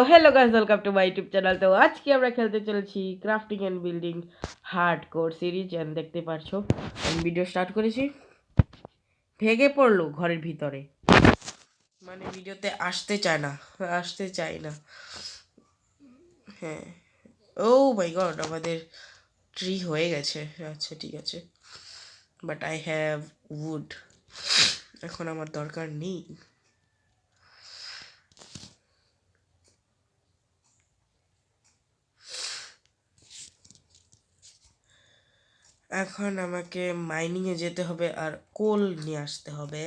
Hello guys, welcome to my YouTube channel. তো আজকে আমরা খেলতে চলেছি crafting and building hardcore series. And দেখতে পারছো আমি ভিডিও স্টার্ট করেছি, ভেঙে পড়লো ঘরের ভিতরে, মানে ভিডিওতে আসতে চায় না। হ্যাঁ, ও মাই গড, আমাদের ট্রি হয়ে গেছে। আচ্ছা ঠিক আছে, বাট আই হ্যাভ উড, এখন আমার দরকার নেই। এখন আমাকে মাইনিংয়ে যেতে হবে আর কোল নিয়ে আসতে হবে।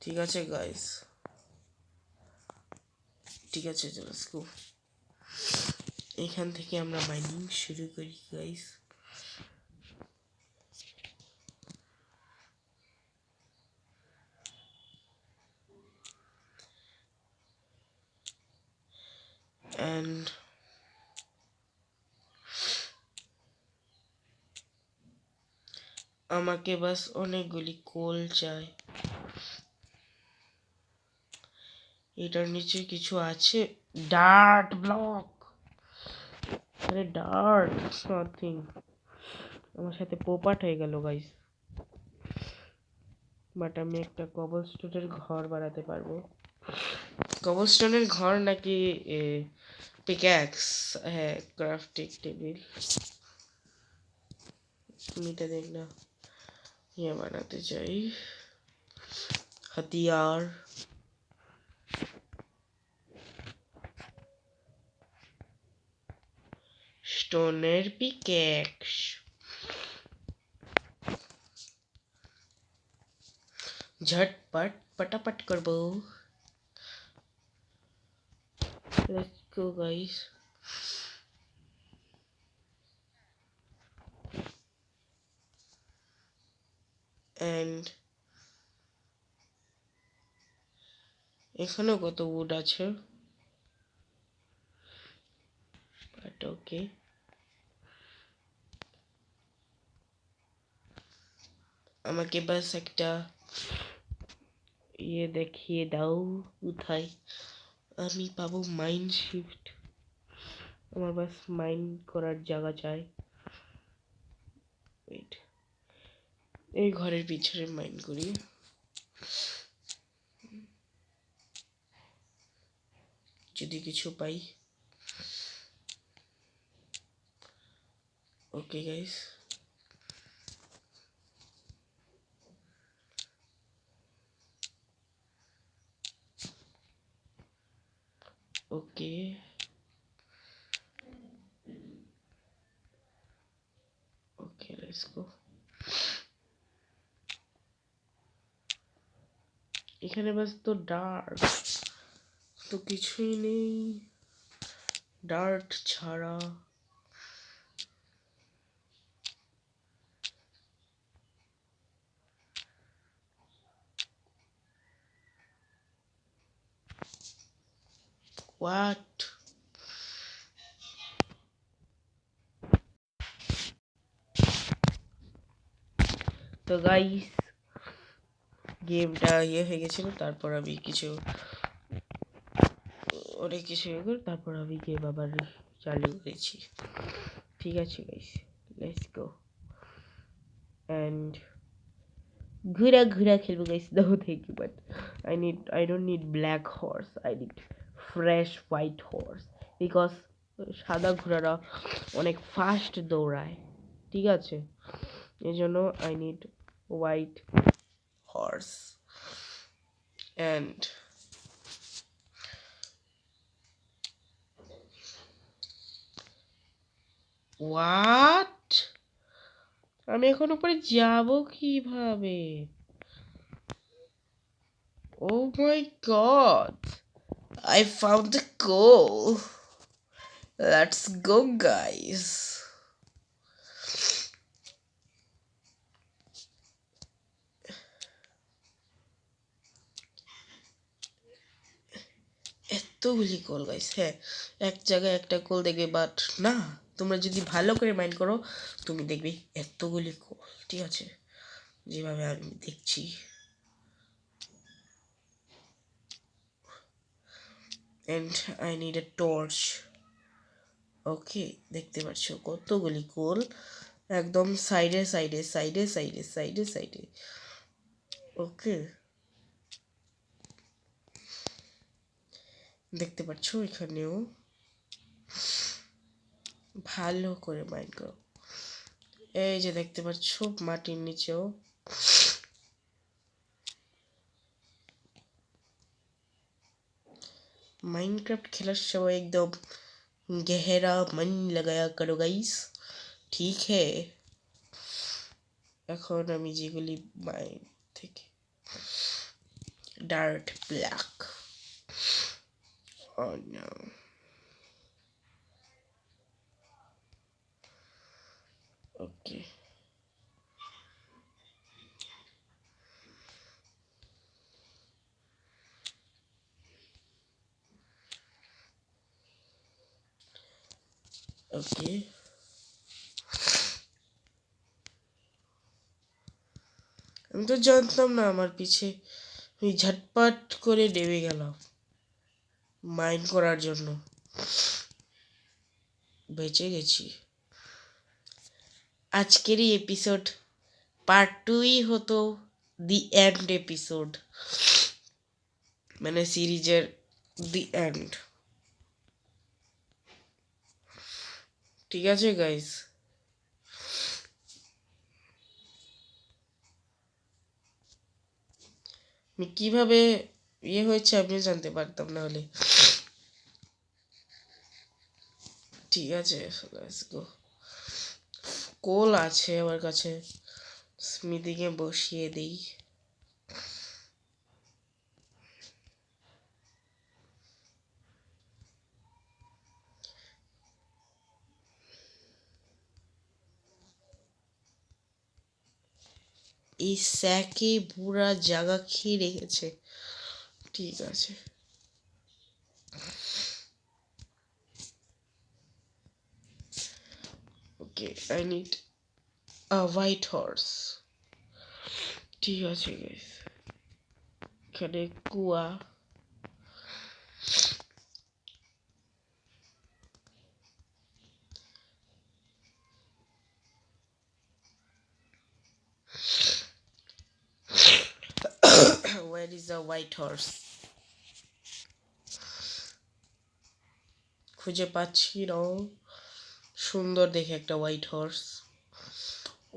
ঠিক আছে গাইস, ঠিক আছে, লেটস গো। এখান থেকে আমরা মাইনিং শুরু করি গাইস। এন্ড আমাকে বাস অনেকগুলি কোল চাই। এটার নিচে কিছু আছে, ডার্ট ব্লক, আরে ডার্ট নাথিং। আমার সাথে পোপাট হয়ে গেল গাইস, বাট আমি একটা কবলস্টোনের ঘর বানাতে পারবো। কবলস্টোনের ঘর নাকি পিক্যাক্স? হ্যাঁ, ক্রাফটিং টেবিল। এটা দেখ না, ये বানাতে চাই হাতিয়ার। স্টোনের পিক্যাক্স, ঝটপট পটাপট করবো। Let's go guys. And এখানেও কত উড আছে, বাট ওকে। আমাকে বাস একটা ইয়ে দেখিয়ে দাও, কোথায় আমি পাবো মাইন শিফট। আমার বাস মাইন করার জায়গা চাই। ওয়েট, এই ঘরের পিছনে মাইন করি, যদি কিছু পাই। Okay guys, okay okay, let's go. এখানে বাস তো ডার্ট, তো কিছুই নেই ডার্ট ছাড়া। হোয়াট? তো গাইস, গেমটা হয়ে গেছিল, তারপর আমি অনেক কিছু তারপর আমি গেম আবার চালু করেছি। ঠিক আছে গাইস, লেটস গো। এন্ড ঘুরা খেলবো guys. No thank you, but I don't need black horse, I need fresh white horse, because সাদা ঘোড়ারা অনেক ফাস্ট দৌড়ায়। ঠিক আছে, এই জন্য I need white horse. And what, আমি এখন উপরে যাব কিভাবে? Oh my god, I found the goal. Let's go guys. এতগুলি কোল গাইস, হ্যাঁ এক জায়গায় একটা কোল দেখবে, বাট না, তোমরা যদি ভালো করে মাইন্ড করো তুমি দেখবে এতগুলি কোল। ঠিক আছে, যেভাবে আমি দেখছি। And I need a torch. Okay, দেখতে পাচ্ছ কতগুলি কোল একদম সাইডে সাইডে সাইডে সাইডে সাইডে সাইডে। ওকে, দেখতে পাচ্ছ এখানেও ভালো করে মাইন্ড করো। এই যে দেখতে পাচ্ছ মাটির নিচেও माइनक्राफ्ट खेलाর সময় একদম গেহেরা মন লাগায়া করো গাইস, ঠিক হে। এখন আমি যেগুলি মাইন থেকে ডার্ট ব্ল্যাক, ও নো, ওকে ওকে আমি তো জানতাম না আমার পিছে আমি ঝটপট করে নেমে গেলাম মাইন করার জন্য, বেঁচে গেছি। আজকের এই এপিসোড পার্ট 2ই হতো দি এন্ড এপিসোড, মানে সিরিজের দি এন্ড। ঠিক আছে গাইস, আমি কিভাবে হয়েছে আপনি জানতে পারতাম না হলে। ঠিক আছে, লেটস গো। কোল আছে আমার কাছে, স্মিদিকে বসিয়ে দিই। এই স্যাকে পুরা জায়গা খেয়ে রেখেছে। ঠিক আছে, okay, I need a white horse. ঠিক আছে গাইস, এখানে কুয়া, where is the white horse? খুঁজে পাচ্ছি না। সুন্দর দেখে একটা হোয়াইট হর্স।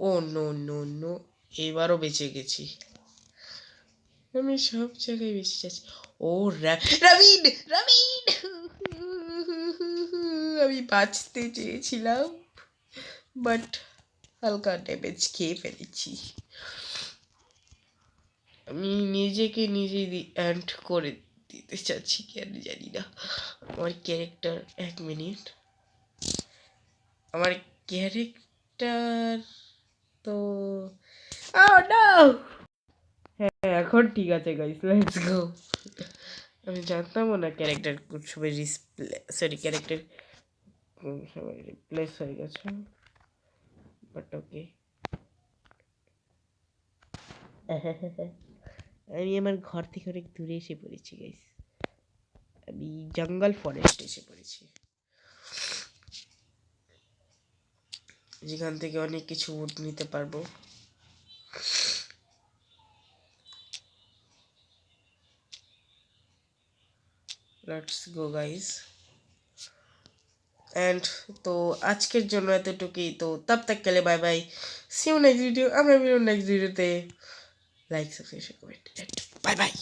ও নো নো নো, এবারও বেঁচে গেছি। আমি সব জায়গায় বেঁচে যাচ্ছি। ও রাবিন রাবিন, আমি বাঁচতে চেয়েছিলাম বাট হালকা ড্যামেজ খেয়ে ফেলেছি। আমি নিজেকে নিজেই এন্ড করে দিতে চাচ্ছি, কেন জানি না। আমার ক্যারেক্টার, এক মিনিট, আমার ক্যারেক্টার তো হ্যাঁ এখন ঠিক আছে গাইস, লেটস গো। আমি জানতামও না ক্যারেক্টার সবাই ক্যারেক্টার সবাই রিপ্লেস হয়ে গেছে, বাট ওকে। আমি আমার ঘর থেকে অনেক দূরে এসে পড়েছি গাইস, আমি জঙ্গল ফরেস্ট এসে পড়েছি, যেখান থেকে অনেক কিছু উড নিতে পারবো। লেটস গো গাইস, এন্ড তো আজকের জন্য এতটুকুই। তো তব তক के लिए bye bye, see you next video. আমরা নেক্সট ভিডিওতে like subscribe comment, bye by.